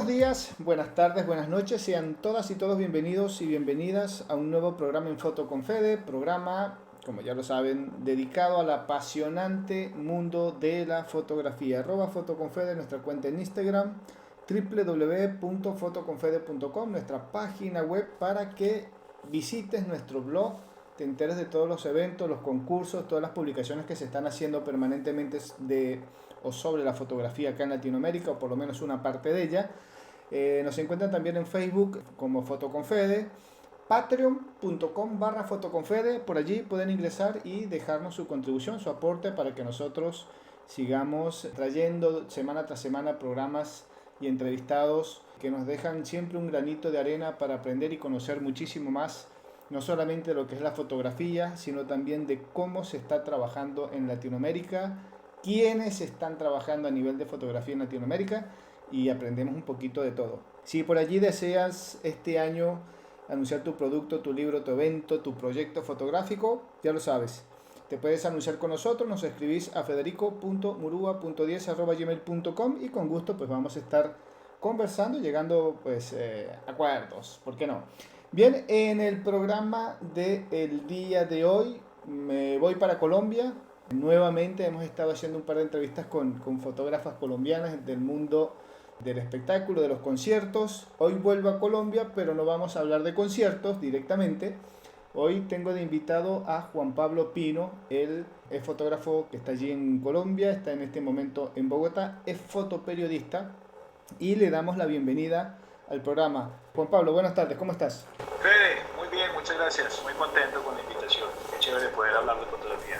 días, buenas tardes, buenas noches, sean todas y todos bienvenidos y bienvenidas a un nuevo programa en Foto con Fede, programa, como ya lo saben, dedicado al apasionante mundo de la fotografía. @fotoconfede, nuestra cuenta en Instagram, www.fotoconfede.com, nuestra página web para que visites nuestro blog, te enteres de todos los eventos, los concursos, todas las publicaciones que se están haciendo permanentemente de o sobre la fotografía acá en Latinoamérica, o por lo menos una parte de ella. Nos encuentran también en Facebook como Fotoconfede, patreon.com/fotoconfede. Por allí pueden ingresar y dejarnos su contribución, su aporte, para que nosotros sigamos trayendo semana tras semana programas y entrevistados que nos dejan siempre un granito de arena para aprender y conocer muchísimo más, no solamente de lo que es la fotografía, sino también de cómo se está trabajando en Latinoamérica, quiénes están trabajando a nivel de fotografía en Latinoamérica, y aprendemos un poquito de todo. Si por allí deseas este año anunciar tu producto, tu libro, tu evento, tu proyecto fotográfico, ya lo sabes. Te puedes anunciar con nosotros, nos escribís a federico.murua.10@gmail.com y con gusto pues vamos a estar conversando, llegando pues a acuerdos, ¿por qué no? Bien, en el programa del día de hoy me voy para Colombia. Nuevamente hemos estado haciendo un par de entrevistas con fotógrafas colombianas del mundo del espectáculo, de los conciertos. Hoy vuelvo a Colombia, pero no vamos a hablar de conciertos directamente. Hoy tengo de invitado a Juan Pablo Pino. Él es fotógrafo que está allí en Colombia, está en este momento en Bogotá, es fotoperiodista y le damos la bienvenida al programa. Juan Pablo, buenas tardes, ¿cómo estás? Fede, muy bien, muchas gracias. Muy contento con la invitación. Qué chévere poder hablar de fotografía.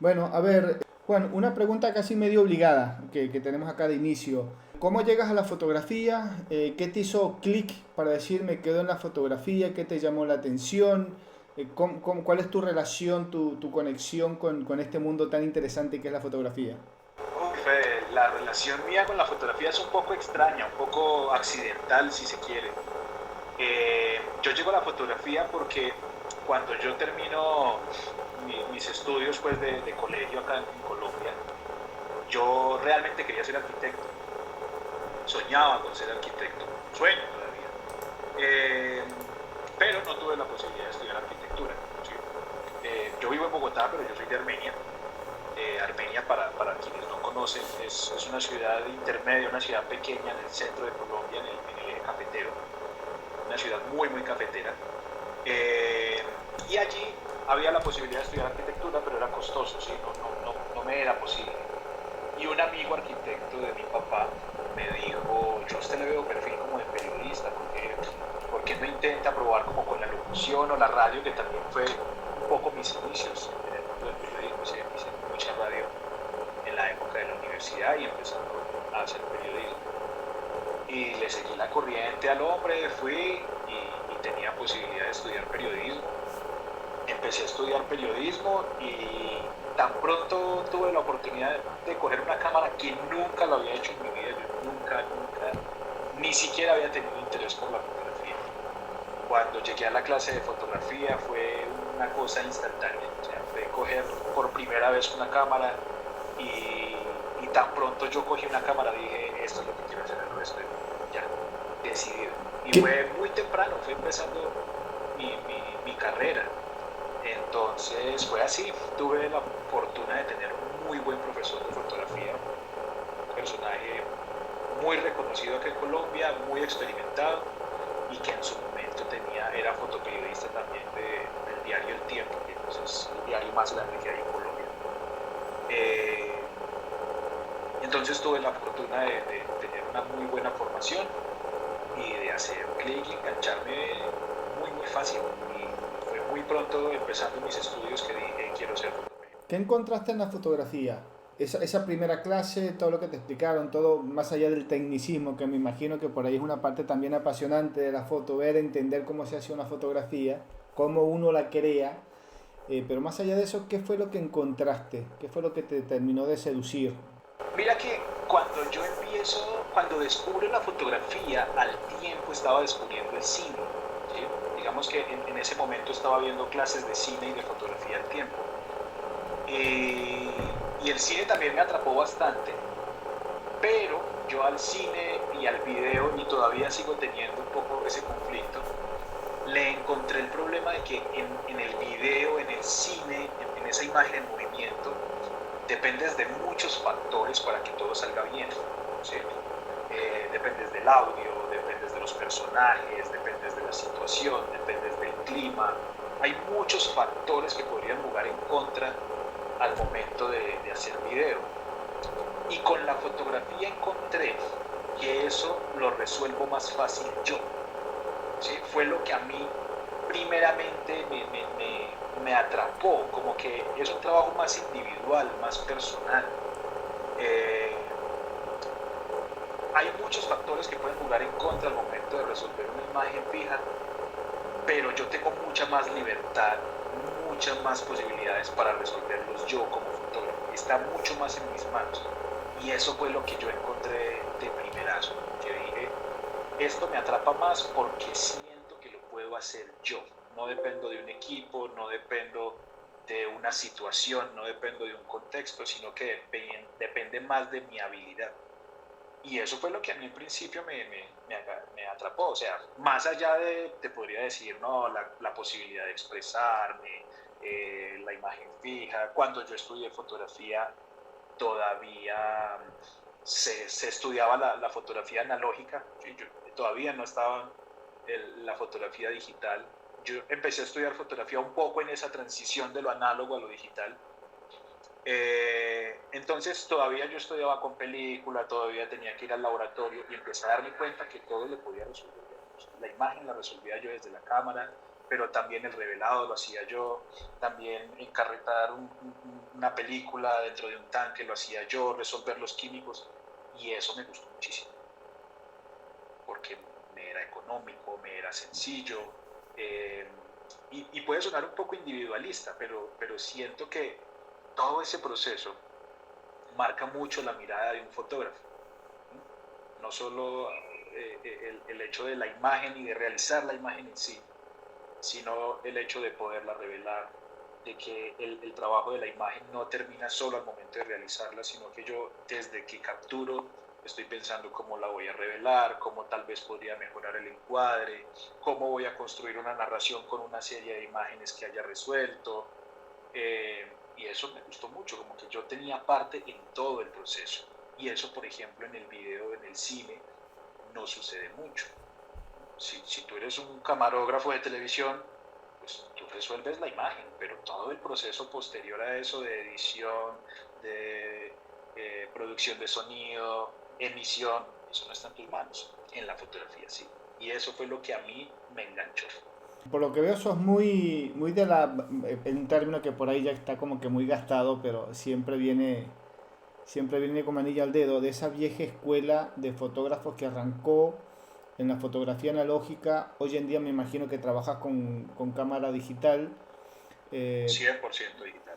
Bueno, a ver, Juan, una pregunta casi medio obligada que tenemos acá de inicio. ¿Cómo llegas a la fotografía? ¿Qué te hizo clic para decir me quedo en la fotografía? ¿Qué te llamó la atención? ¿Cuál es tu relación, tu conexión con este mundo tan interesante que es la fotografía? Fede, la relación mía con la fotografía es un poco extraña, un poco accidental si se quiere. Yo llego a la fotografía porque cuando yo termino mis estudios pues, de colegio acá en Colombia, yo realmente quería ser arquitecto. Soñaba con ser arquitecto, sueño todavía. Pero no tuve la posibilidad de estudiar arquitectura. ¿Sí? Yo vivo en Bogotá, pero yo soy de Armenia. Armenia, para quienes no conocen, es una ciudad intermedia, una ciudad pequeña en el centro de Colombia, en el eje cafetero. Una ciudad muy, muy cafetera. Y allí había la posibilidad de estudiar arquitectura, pero era costoso, ¿sí? No me era posible. Y un amigo arquitecto de mi papá me dijo, yo a usted le veo perfil como de periodista, ¿por qué no intenta probar como con la locución o la radio, que también fue un poco mis inicios en el mundo del periodismo? Hice mucha radio en la época de la universidad y empezando a hacer periodismo. Y le seguí la corriente al hombre, fui y tenía posibilidad de estudiar periodismo. Empecé a estudiar periodismo y tan pronto tuve la oportunidad de coger una cámara que nunca lo había hecho en mi vida. Yo nunca, ni siquiera había tenido interés por la fotografía. Cuando llegué a la clase de fotografía fue una cosa instantánea. O sea, fue coger por primera vez una cámara y tan pronto yo cogí una cámara dije, esto es lo que quiero hacer el resto de mi vida. Ya, decidido. Y fue muy temprano, fue empezando mi carrera. Entonces fue así, tuve la fortuna de tener un muy buen profesor de fotografía, un personaje muy reconocido aquí en Colombia, muy experimentado y que en su momento era fotoperiodista también del diario El Tiempo, que es el diario más grande que hay en Colombia. Entonces tuve la fortuna de tener una muy buena formación y de hacer clic y engancharme muy fácil. Muy pronto, empezando mis estudios, que dije, quiero ser fotógrafo. ¿Qué encontraste en la fotografía? Esa primera clase, todo lo que te explicaron, todo más allá del tecnicismo, que me imagino que por ahí es una parte también apasionante de la foto, ver, entender cómo se hace una fotografía, cómo uno la crea, pero más allá de eso, ¿qué fue lo que encontraste? ¿Qué fue lo que te terminó de seducir? Mira que cuando cuando descubro la fotografía, al tiempo estaba descubriendo el cine. ¿Sí? Digamos que en ese momento estaba viendo clases de cine y de fotografía al tiempo. Y el cine también me atrapó bastante, pero yo al cine y al video, y todavía sigo teniendo un poco ese conflicto, le encontré el problema de que en el video, en el cine, en esa imagen en movimiento, dependes de muchos factores para que todo salga bien, ¿sí? Dependes del audio, dependes de los personajes, dependes de la situación, dependes del clima. Hay muchos factores que podrían jugar en contra al momento de hacer video. Y con la fotografía encontré que eso lo resuelvo más fácil yo. ¿Sí? Fue lo que a mí primeramente me atrapó, como que es un trabajo más individual, más personal. Eh, Hay muchos factores que pueden jugar en contra al momento de resolver una imagen fija, pero yo tengo mucha más libertad, muchas más posibilidades para resolverlos yo como fotógrafo. Está mucho más en mis manos. Y eso fue lo que yo encontré de primerazo. Que dije, esto me atrapa más porque siento que lo puedo hacer yo. No dependo de un equipo, no dependo de una situación, no dependo de un contexto, sino que depende más de mi habilidad. Y eso fue lo que a mí en principio me atrapó. O sea, más allá de, te podría decir, no, la posibilidad de expresarme, la imagen fija. Cuando yo estudié fotografía, todavía se estudiaba la fotografía analógica. ¿Sí? Yo todavía no estaba la fotografía digital. Yo empecé a estudiar fotografía un poco en esa transición de lo análogo a lo digital. Entonces todavía yo estudiaba con película, todavía tenía que ir al laboratorio y empecé a darme cuenta que todo lo podía resolver. La imagen la resolvía yo desde la cámara, pero también el revelado lo hacía yo, también encarretar una película dentro de un tanque lo hacía yo, resolver los químicos, y eso me gustó muchísimo, porque me era económico, me era sencillo, eh, y puede sonar un poco individualista, pero siento que todo ese proceso marca mucho la mirada de un fotógrafo. No solo el hecho de la imagen y de realizar la imagen en sí, sino el hecho de poderla revelar, de que el trabajo de la imagen no termina solo al momento de realizarla, sino que yo desde que capturo estoy pensando cómo la voy a revelar, cómo tal vez podría mejorar el encuadre, cómo voy a construir una narración con una serie de imágenes que haya resuelto. Y eso me gustó mucho, como que yo tenía parte en todo el proceso. Y eso, por ejemplo, en el video, en el cine, no sucede mucho. Si tú eres un camarógrafo de televisión, pues tú resuelves la imagen, pero todo el proceso posterior a eso de edición, de producción de sonido, emisión, eso no está en tus manos. En la fotografía sí. Y eso fue lo que a mí me enganchó. Por lo que veo, sos muy de en un término que por ahí ya está como que muy gastado, pero siempre viene como anillo al dedo, de esa vieja escuela de fotógrafos que arrancó en la fotografía analógica. Hoy en día me imagino que trabajas con cámara digital, eh, 100% digital.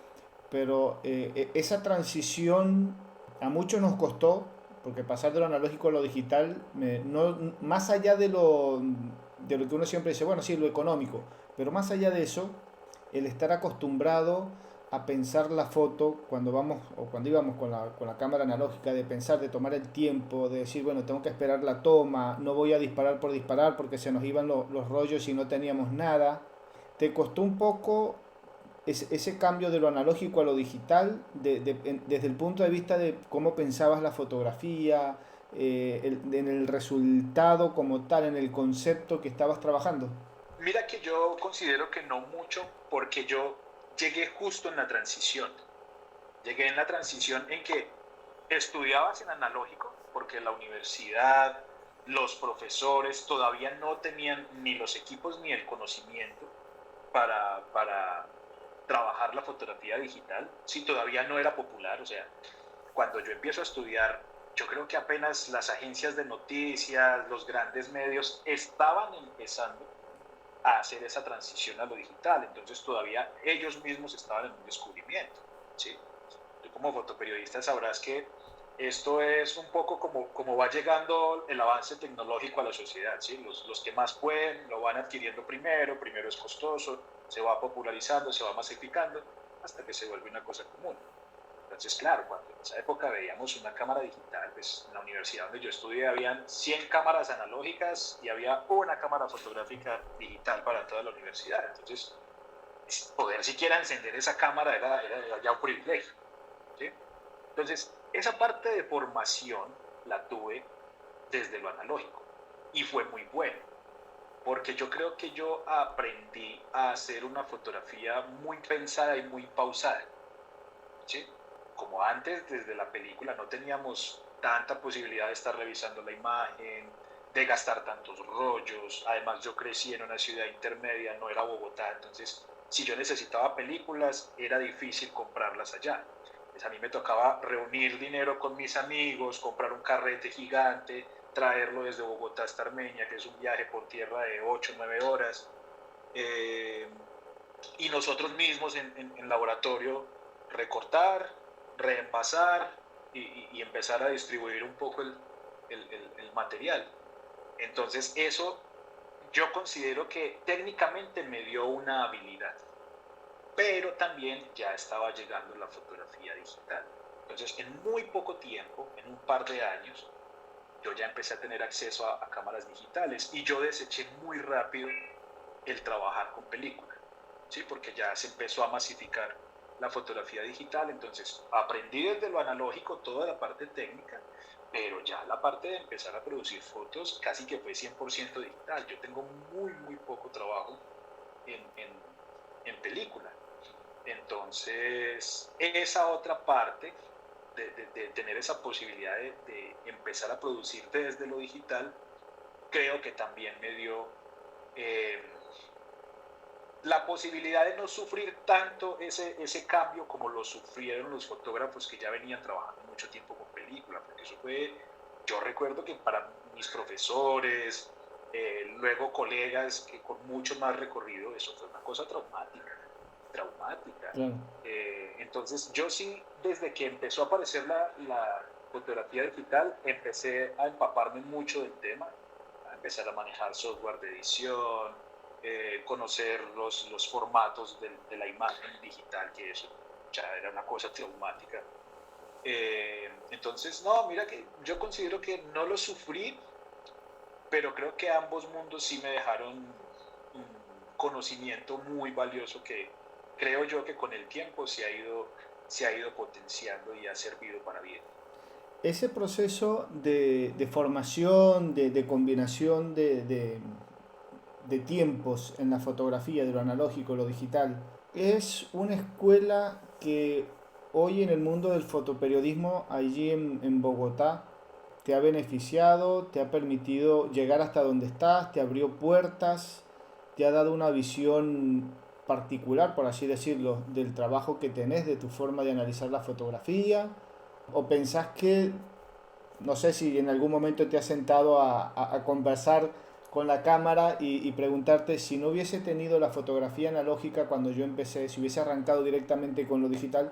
pero esa transición a muchos nos costó, porque pasar de lo analógico a lo digital, no, más allá de lo que uno siempre dice, bueno, sí, lo económico, pero más allá de eso, el estar acostumbrado a pensar la foto cuando vamos o cuando íbamos con la cámara analógica, de pensar, de tomar el tiempo, de decir, bueno, tengo que esperar la toma, no voy a disparar por disparar porque se nos iban los rollos y no teníamos nada. ¿Te costó un poco ese cambio de lo analógico a lo digital, desde el punto de vista de cómo pensabas la fotografía, en el resultado como tal, en el concepto que estabas trabajando? Mira que yo considero que no mucho porque yo llegué justo en la transición. Llegué en la transición en que estudiabas en analógico porque la universidad, los profesores todavía no tenían ni los equipos ni el conocimiento para trabajar la fotografía digital. Sí, todavía no era popular. O sea, cuando yo empiezo a estudiar, yo creo que apenas las agencias de noticias, los grandes medios estaban empezando a hacer esa transición a lo digital. Entonces todavía ellos mismos estaban en un descubrimiento. ¿Sí? Tú como fotoperiodista sabrás que esto es un poco como va llegando el avance tecnológico a la sociedad. ¿Sí? Los que más pueden lo van adquiriendo primero es costoso, se va popularizando, se va masificando, hasta que se vuelve una cosa común. Entonces, claro, cuando en esa época veíamos una cámara digital, pues en la universidad donde yo estudié habían 100 cámaras analógicas y había una cámara fotográfica digital para toda la universidad. Entonces, poder siquiera encender esa cámara era ya un privilegio, ¿sí? Entonces, esa parte de formación la tuve desde lo analógico y fue muy bueno, porque yo creo que yo aprendí a hacer una fotografía muy pensada y muy pausada, ¿sí? Como antes, desde la película, no teníamos tanta posibilidad de estar revisando la imagen, de gastar tantos rollos. Además, yo crecí en una ciudad intermedia, no era Bogotá, entonces si yo necesitaba películas, era difícil comprarlas allá. Pues a mí me tocaba reunir dinero con mis amigos, comprar un carrete gigante, traerlo desde Bogotá hasta Armenia, que es un viaje por tierra de 8 o 9 horas. Eh, y nosotros mismos en laboratorio recortar, reenvasar y empezar a distribuir un poco el material. Entonces eso yo considero que técnicamente me dio una habilidad, pero también ya estaba llegando la fotografía digital. Entonces en muy poco tiempo, en un par de años, yo ya empecé a tener acceso a cámaras digitales y yo deseché muy rápido el trabajar con película, ¿sí? Porque ya se empezó a masificar la fotografía digital, entonces aprendí desde lo analógico toda la parte técnica, pero ya la parte de empezar a producir fotos casi que fue 100% digital. Yo tengo muy poco trabajo en película. Entonces, esa otra parte de tener esa posibilidad de empezar a producir desde lo digital, creo que también me dio eh, la posibilidad de no sufrir tanto ese cambio como lo sufrieron los fotógrafos que ya venían trabajando mucho tiempo con película, porque eso fue, yo recuerdo que para mis profesores, luego colegas que con mucho más recorrido, eso fue una cosa traumática. Claro. Entonces yo sí, desde que empezó a aparecer la fotografía digital, empecé a empaparme mucho del tema, a empezar a manejar software de edición, conocer los formatos de la imagen digital, que eso ya era una cosa traumática. Entonces, no, mira que yo considero que no lo sufrí, pero creo que ambos mundos sí me dejaron un conocimiento muy valioso que creo yo que con el tiempo se ha ido potenciando y ha servido para bien. Ese proceso de formación, de combinación de tiempos en la fotografía, de lo analógico, lo digital, es una escuela que hoy en el mundo del fotoperiodismo, allí en Bogotá, te ha beneficiado, te ha permitido llegar hasta donde estás, te abrió puertas, te ha dado una visión particular, por así decirlo, del trabajo que tenés, de tu forma de analizar la fotografía. ¿O pensás que, no sé si en algún momento te has sentado a conversar con la cámara y preguntarte si no hubiese tenido la fotografía analógica cuando yo empecé, si hubiese arrancado directamente con lo digital,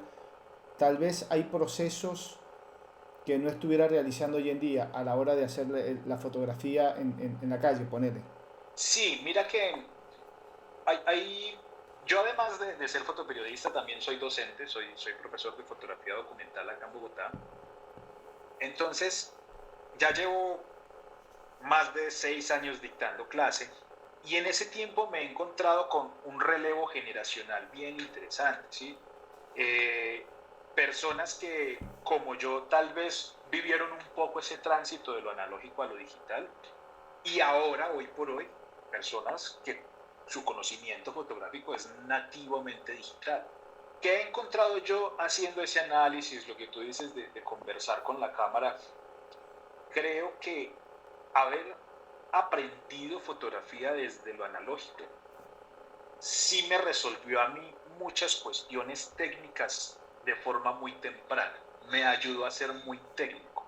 tal vez hay procesos que no estuviera realizando hoy en día a la hora de hacer la fotografía en la calle, ponele? Sí, mira que yo además de ser fotoperiodista también soy docente, soy profesor de fotografía documental acá en Bogotá. Entonces, ya llevo más de 6 años dictando clase y en ese tiempo me he encontrado con un relevo generacional bien interesante, ¿sí? Eh, Personas que, como yo, tal vez vivieron un poco ese tránsito de lo analógico a lo digital y ahora, hoy por hoy, personas que su conocimiento fotográfico es nativamente digital. ¿Qué he encontrado yo haciendo ese análisis, lo que tú dices de conversar con la cámara? Creo que haber aprendido fotografía desde lo analógico sí me resolvió a mí muchas cuestiones técnicas de forma muy temprana. Me ayudó a ser muy técnico,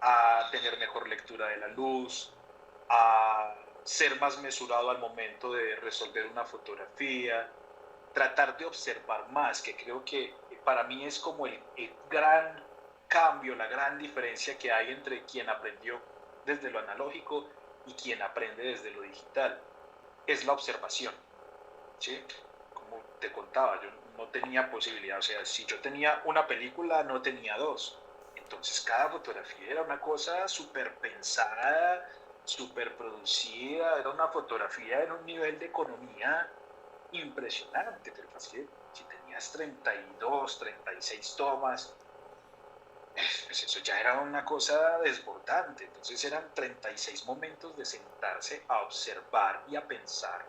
a tener mejor lectura de la luz, a ser más mesurado al momento de resolver una fotografía, tratar de observar más, que creo que para mí es como el gran cambio, la gran diferencia que hay entre quien aprendió desde lo analógico y quien aprende desde lo digital. Es la observación, ¿sí? como te contaba, yo no tenía posibilidad, o sea, si yo tenía una película, no tenía dos. Entonces cada fotografía era una cosa súper pensada, súper producida, era una fotografía en un nivel de economía impresionante, pero es que si tenías 32, 36 tomas, pues eso ya era una cosa desbordante. Entonces eran 36 momentos de sentarse a observar y a pensar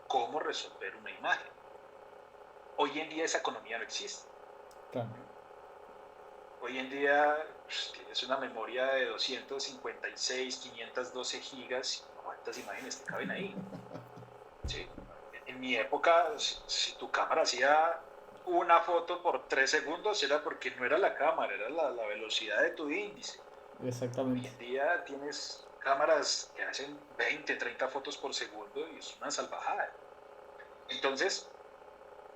cómo resolver una imagen. Hoy en día esa economía no existe. Claro. Hoy en día pues, tienes una memoria de 256, 512 gigas. ¿Cuántas imágenes te caben ahí? ¿Sí? En mi época, si tu cámara hacía una foto por 3 segundos, era porque no era la cámara, era la velocidad de tu índice. Hoy Exactamente. en día tienes cámaras que hacen 20, 30 fotos por segundo y es una salvajada. Entonces,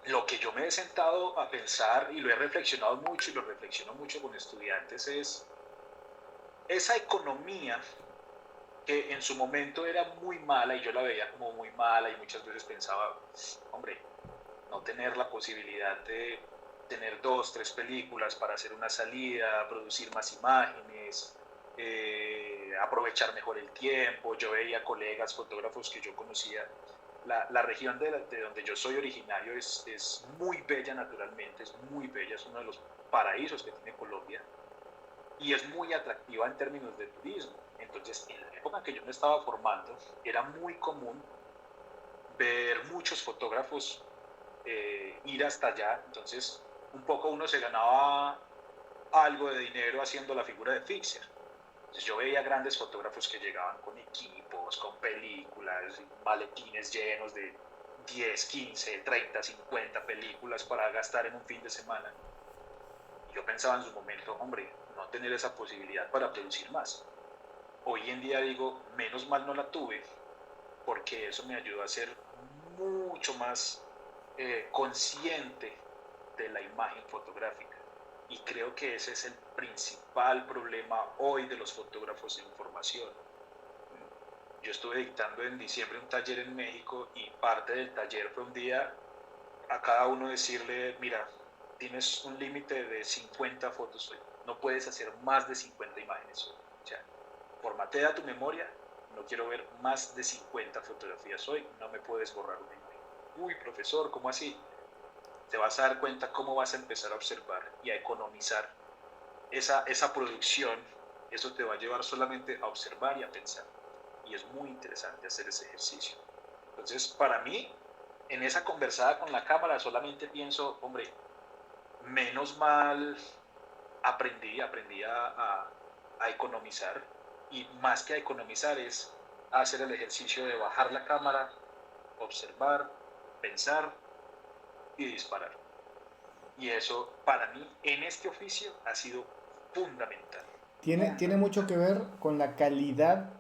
lo que yo me he sentado a pensar y lo he reflexionado mucho y lo reflexiono mucho con estudiantes es esa economía que en su momento era muy mala y yo la veía como muy mala y muchas veces pensaba, hombre, no tener la posibilidad de tener dos, tres películas para hacer una salida, producir más imágenes, aprovechar mejor el tiempo. Yo veía colegas, fotógrafos que yo conocía. La región de donde yo soy originario es muy bella naturalmente, es muy bella, es uno de los paraísos que tiene Colombia y es muy atractiva en términos de turismo. Entonces, en la época en que yo me estaba formando, era muy común ver muchos fotógrafos ir hasta allá. Entonces, un poco uno se ganaba algo de dinero haciendo la figura de fixer. Entonces, yo veía grandes fotógrafos que llegaban con equipos, con películas, maletines llenos de 10, 15, 30, 50 películas para gastar en un fin de semana. Y yo pensaba en su momento, hombre, no tener esa posibilidad para producir más. Hoy en día digo, menos mal no la tuve, porque eso me ayudó a ser mucho más consciente de la imagen fotográfica. Y creo que ese es el principal problema hoy de los fotógrafos de información. Yo estuve dictando en diciembre un taller en México y parte del taller fue un día a cada uno decirle, mira, tienes un límite de 50 fotos hoy, no puedes hacer más de 50 imágenes hoy. O sea, formatea tu memoria, no quiero ver más de 50 fotografías hoy, no me puedes borrar una imagen. Uy, profesor, ¿cómo así? Te vas a dar cuenta cómo vas a empezar a observar y a economizar esa producción. Eso te va a llevar solamente a observar y a pensar. Y es muy interesante hacer ese ejercicio. Entonces, para mí, en esa conversada con la cámara, solamente pienso, hombre, menos mal aprendí a economizar. Y más que a economizar es hacer el ejercicio de bajar la cámara, observar, pensar y disparar. Y eso para mí en este oficio ha sido fundamental. Tiene mucho Fundamental. que ver con la calidad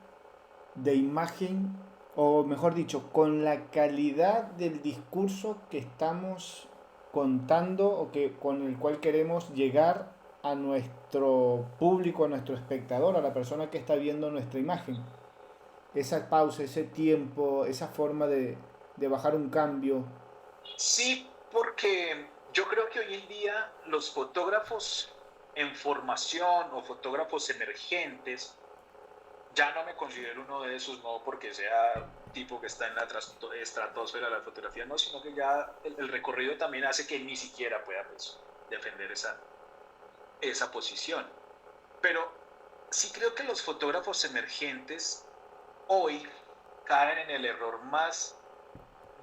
de imagen, o mejor dicho, con la calidad del discurso que estamos contando o que, con el cual queremos llegar a nuestro público, a nuestro espectador, a la persona que está viendo nuestra imagen. Esa pausa, ese tiempo, esa forma de bajar un cambio. Sí, porque yo creo que hoy en día los fotógrafos en formación o fotógrafos emergentes, ya no me considero uno de esos, no porque sea un tipo que está en la estratosfera de la fotografía, no, sino que ya el recorrido también hace que ni siquiera pueda pues, defender esa posición. Pero sí creo que los fotógrafos emergentes hoy caen en el error más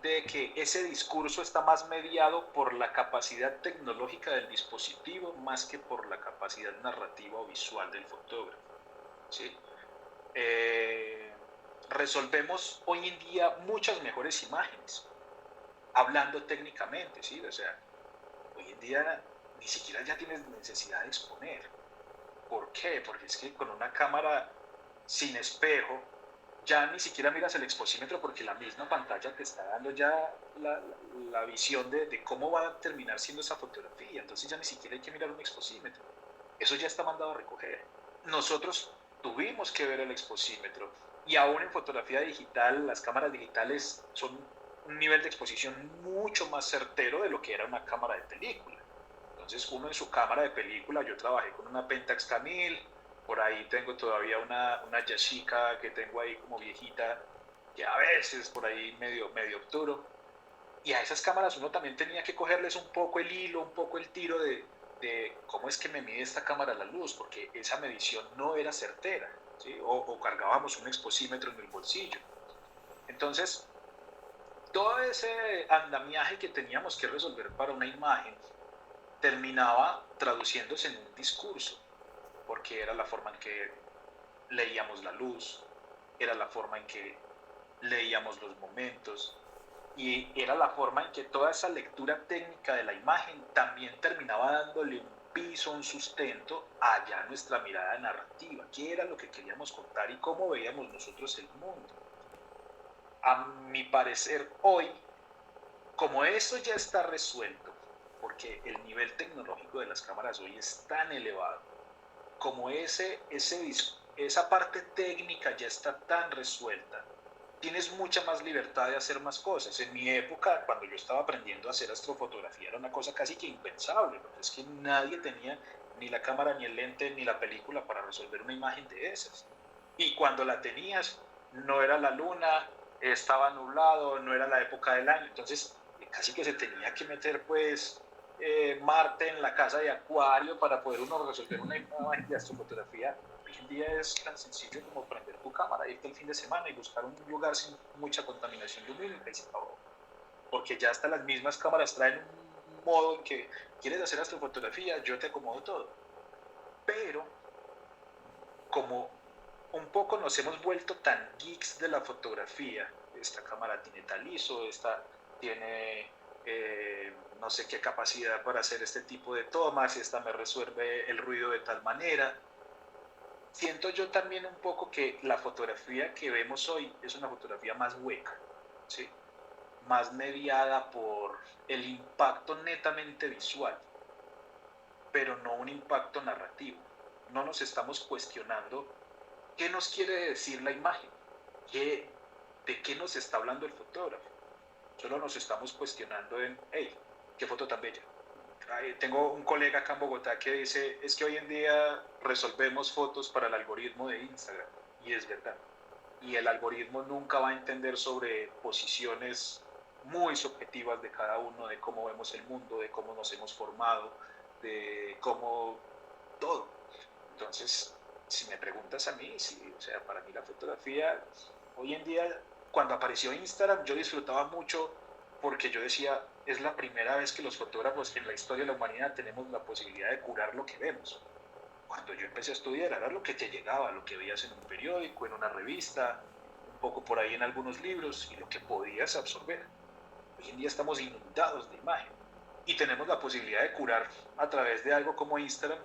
de que ese discurso está más mediado por la capacidad tecnológica del dispositivo más que por la capacidad narrativa o visual del fotógrafo. ¿Sí? Eh, Resolvemos hoy en día muchas mejores imágenes, hablando técnicamente, ¿sí? O sea, hoy en día ni siquiera ya tienes necesidad de exponer. ¿Por qué? Porque es que con una cámara sin espejo, ya ni siquiera miras el exposímetro porque la misma pantalla te está dando ya la visión de cómo va a terminar siendo esa fotografía. Entonces ya ni siquiera hay que mirar un exposímetro. Eso ya está mandado a recoger. Nosotros tuvimos que ver el exposímetro y aún en fotografía digital, las cámaras digitales son un nivel de exposición mucho más certero de lo que era una cámara de película. Entonces uno en su cámara de película, yo trabajé con una Pentax K1000, por ahí tengo todavía una Yashica que tengo ahí como viejita, que a veces por ahí medio obturo. Y a esas cámaras uno también tenía que cogerles un poco el hilo, un poco el tiro de cómo es que me mide esta cámara la luz, porque esa medición no era certera, ¿sí? O cargábamos un exposímetro en el bolsillo. Entonces, todo ese andamiaje que teníamos que resolver para una imagen terminaba traduciéndose en un discurso, porque era la forma en que leíamos la luz, era la forma en que leíamos los momentos, y era la forma en que toda esa lectura técnica de la imagen también terminaba dándole un piso, un sustento allá a nuestra mirada narrativa, qué era lo que queríamos contar y cómo veíamos nosotros el mundo. A mi parecer hoy, como eso ya está resuelto, porque el nivel tecnológico de las cámaras hoy es tan elevado, como esa parte técnica ya está tan resuelta, tienes mucha más libertad de hacer más cosas. En mi época, cuando yo estaba aprendiendo a hacer astrofotografía, era una cosa casi que impensable, porque es que nadie tenía ni la cámara, ni el lente, ni la película para resolver una imagen de esas. Y cuando la tenías, no era la luna, estaba nublado, no era la época del año, entonces casi que se tenía que meter pues Marte en la casa de Acuario para poder uno resolver una imagen de astrofotografía. Hoy en día es tan sencillo como prender tu cámara, irte el fin de semana y buscar un lugar sin mucha contaminación lumínica y se acabó. Porque ya hasta las mismas cámaras traen un modo en que quieres hacer astrofotografía, yo te acomodo todo. Pero como un poco nos hemos vuelto tan geeks de la fotografía, esta cámara tiene tal ISO, esta tiene no sé qué capacidad para hacer este tipo de tomas, esta me resuelve el ruido de tal manera. Siento yo también un poco que la fotografía que vemos hoy es una fotografía más hueca, ¿sí? Más mediada por el impacto netamente visual, pero no un impacto narrativo. No nos estamos cuestionando qué nos quiere decir la imagen, de qué nos está hablando el fotógrafo. Solo nos estamos cuestionando en, hey, qué foto tan bella. Tengo un colega acá en Bogotá que dice, es que hoy en día resolvemos fotos para el algoritmo de Instagram, y es verdad. Y el algoritmo nunca va a entender sobre posiciones muy subjetivas de cada uno, de cómo vemos el mundo, de cómo nos hemos formado, de cómo todo. Entonces, si me preguntas a mí, sí, o sea, para mí la fotografía, hoy en día, cuando apareció Instagram, yo disfrutaba mucho porque yo decía, es la primera vez que los fotógrafos en la historia de la humanidad tenemos la posibilidad de curar lo que vemos. Cuando yo empecé a estudiar era lo que te llegaba, lo que veías en un periódico, en una revista, un poco por ahí en algunos libros y lo que podías absorber. Hoy en día estamos inundados de imagen y tenemos la posibilidad de curar a través de algo como Instagram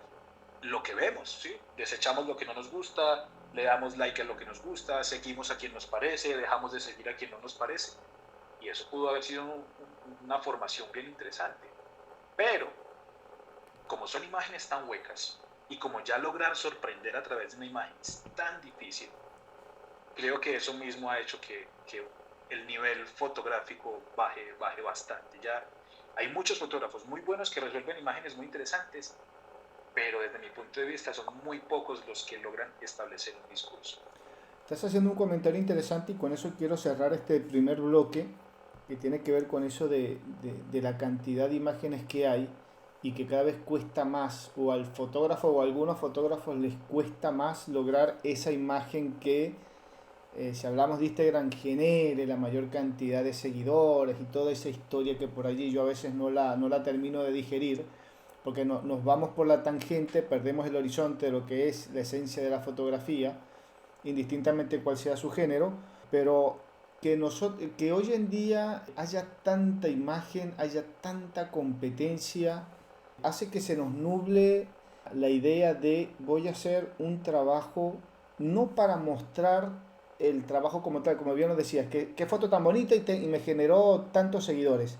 lo que vemos, ¿sí? Desechamos lo que no nos gusta, le damos like a lo que nos gusta, seguimos a quien nos parece, dejamos de seguir a quien no nos parece. Y eso pudo haber sido una formación bien interesante. Pero, como son imágenes tan huecas, y como ya lograr sorprender a través de una imagen es tan difícil, creo que eso mismo ha hecho que el nivel fotográfico baje bastante. Ya hay muchos fotógrafos muy buenos que resuelven imágenes muy interesantes, pero desde mi punto de vista son muy pocos los que logran establecer un discurso. Estás haciendo un comentario interesante y con eso quiero cerrar este primer bloque que tiene que ver con eso de la cantidad de imágenes que hay y que cada vez cuesta más, o al fotógrafo o a algunos fotógrafos les cuesta más lograr esa imagen que, si hablamos de Instagram, genere la mayor cantidad de seguidores y toda esa historia que por allí yo a veces no la termino de digerir, porque nos vamos por la tangente, perdemos el horizonte de lo que es la esencia de la fotografía, indistintamente cuál sea su género, pero que hoy en día haya tanta imagen, haya tanta competencia, hace que se nos nuble la idea de voy a hacer un trabajo no para mostrar el trabajo como tal, como bien nos decías, qué foto tan bonita y me generó tantos seguidores.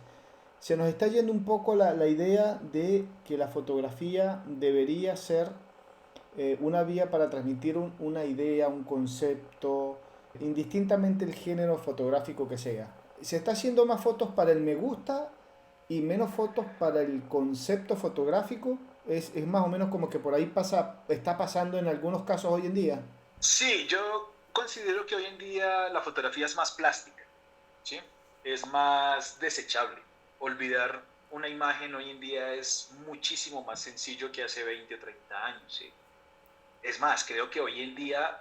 Se nos está yendo un poco la idea de que la fotografía debería ser una vía para transmitir una idea, un concepto, indistintamente el género fotográfico que sea. se está haciendo más fotos para el me gusta y menos fotos para el concepto fotográfico. Es más o menos como que por ahí está pasando en algunos casos hoy en día. Sí, yo considero que hoy en día la fotografía es más plástica, ¿sí? Es más desechable. Olvidar una imagen hoy en día es muchísimo más sencillo que hace 20 o 30 años, ¿sí? Es más, creo que hoy en día,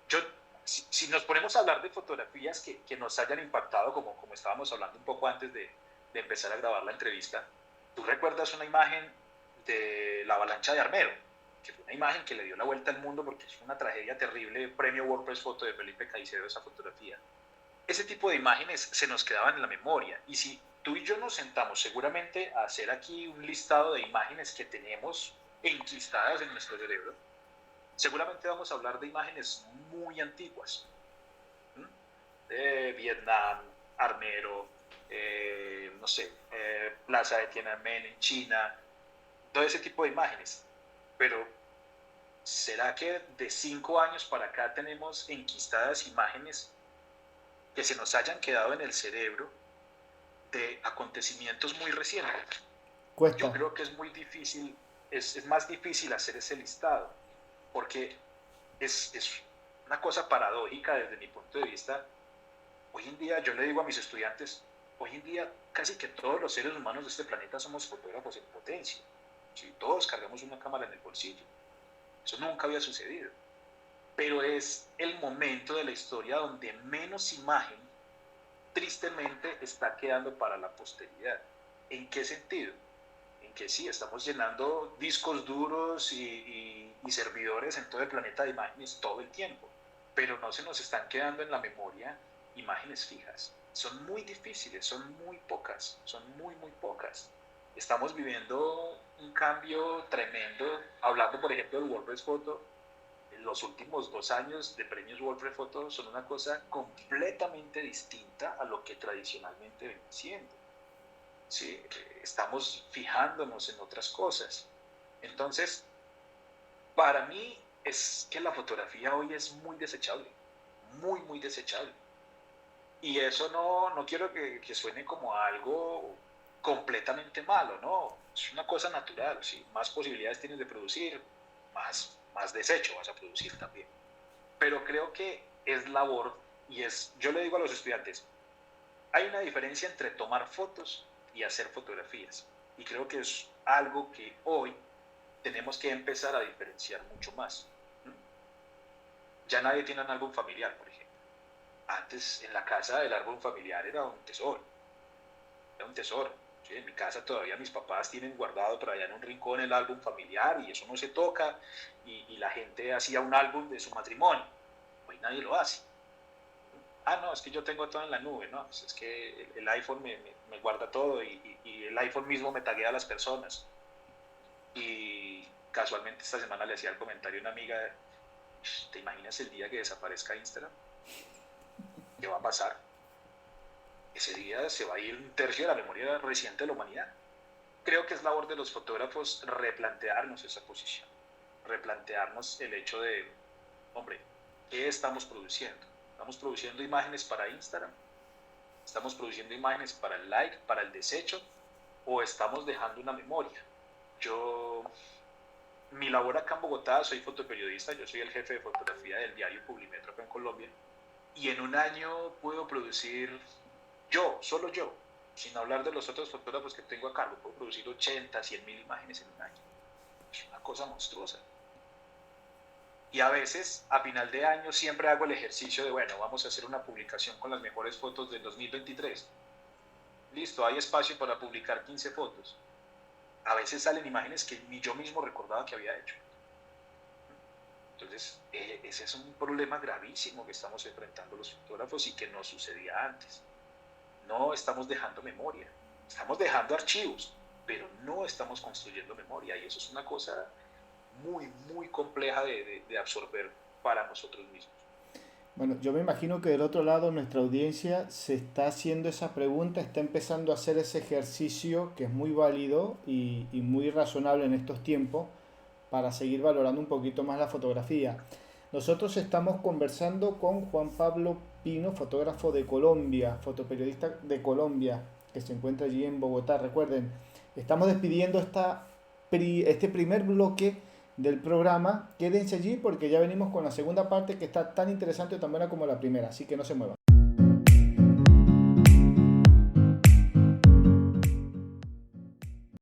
yo, si nos ponemos a hablar de fotografías que nos hayan impactado, como estábamos hablando un poco antes de empezar a grabar la entrevista, ¿tú recuerdas una imagen de la avalancha de Armero? Que fue una imagen que le dio la vuelta al mundo porque es una tragedia terrible, premio WordPress Foto de Felipe Caicedo, esa fotografía. Ese tipo de imágenes se nos quedaban en la memoria. Y si tú y yo nos sentamos seguramente a hacer aquí un listado de imágenes que tenemos enquistadas en nuestro cerebro, seguramente vamos a hablar de imágenes muy antiguas. De Vietnam, Armero, no sé, Plaza de Tiananmen en China, todo ese tipo de imágenes. Pero, ¿será que de 5 años para acá tenemos enquistadas imágenes que se nos hayan quedado en el cerebro de acontecimientos muy recientes? Yo Cuesta. creo que es muy difícil, es más difícil hacer ese listado, porque es una cosa paradójica desde mi punto de vista. Hoy en día, yo le digo a mis estudiantes, hoy en día casi que todos los seres humanos de este planeta somos fotógrafos en potencia. Si todos cargamos una cámara en el bolsillo. Eso nunca había sucedido. Pero es el momento de la historia donde menos imagen, tristemente, está quedando para la posteridad. ¿En qué sentido? En que sí, estamos llenando discos duros y servidores en todo el planeta de imágenes todo el tiempo, pero no se nos están quedando en la memoria imágenes fijas. Son muy difíciles, son muy pocas, son muy, muy pocas. Estamos viviendo un cambio tremendo, hablando por ejemplo del WordPress Photo. Los últimos 2 años de premios WordPress Photo son una cosa completamente distinta a lo que tradicionalmente venía siendo. ¿Sí? Estamos fijándonos en otras cosas. Entonces, para mí es que la fotografía hoy es muy desechable, muy, muy desechable. Y eso no quiero que suene como algo completamente malo, ¿no? Es una cosa natural, ¿sí? Más posibilidades tienes de producir, más desecho vas a producir también. Pero creo que es labor, yo le digo a los estudiantes, hay una diferencia entre tomar fotos y hacer fotografías. Y creo que es algo que hoy tenemos que empezar a diferenciar mucho más. Ya nadie tiene un álbum familiar, por ejemplo. Antes en la casa el álbum familiar era un tesoro. Era un tesoro. ¿Sí? En mi casa todavía mis papás tienen guardado por allá en un rincón el álbum familiar y eso no se toca. Y la gente hacía un álbum de su matrimonio. Hoy nadie lo hace. No, es que yo tengo todo en la nube, ¿no? Pues es que el iPhone me guarda todo y el iPhone mismo me taguea a las personas. Y casualmente esta semana le hacía el comentario a una amiga, ¿te imaginas el día que desaparezca Instagram? ¿Qué va a pasar? Ese día se va a ir un tercio de la memoria reciente de la humanidad. Creo que es labor de los fotógrafos replantearnos esa posición, replantearnos el hecho de, hombre, ¿qué estamos produciendo? ¿Estamos produciendo imágenes para Instagram? ¿Estamos produciendo imágenes para el like, para el desecho? ¿O estamos dejando una memoria? Mi labor acá en Bogotá, soy fotoperiodista, yo soy el jefe de fotografía del diario Publimetro acá en Colombia, y en un año puedo producir solo yo, sin hablar de los otros fotógrafos que tengo acá, puedo producir 80, 100.000 imágenes en un año. Es una cosa monstruosa. Y a veces, a final de año, siempre hago el ejercicio de, bueno, vamos a hacer una publicación con las mejores fotos del 2023. Listo, hay espacio para publicar 15 fotos. A veces salen imágenes que ni yo mismo recordaba que había hecho. Entonces, ese es un problema gravísimo que estamos enfrentando los fotógrafos y que no sucedía antes. No estamos dejando memoria, estamos dejando archivos, pero no estamos construyendo memoria y eso es una cosa muy, muy compleja de absorber para nosotros mismos. Bueno, yo me imagino que del otro lado nuestra audiencia se está haciendo esa pregunta, está empezando a hacer ese ejercicio que es muy válido y muy razonable en estos tiempos para seguir valorando un poquito más la fotografía. Nosotros estamos conversando con Juan Pablo Pino, fotógrafo de Colombia, fotoperiodista de Colombia, que se encuentra allí en Bogotá. Recuerden, estamos despidiendo este primer bloque del programa. Quédense allí porque ya venimos con la segunda parte que está tan interesante o tan buena como la primera, así que no se muevan.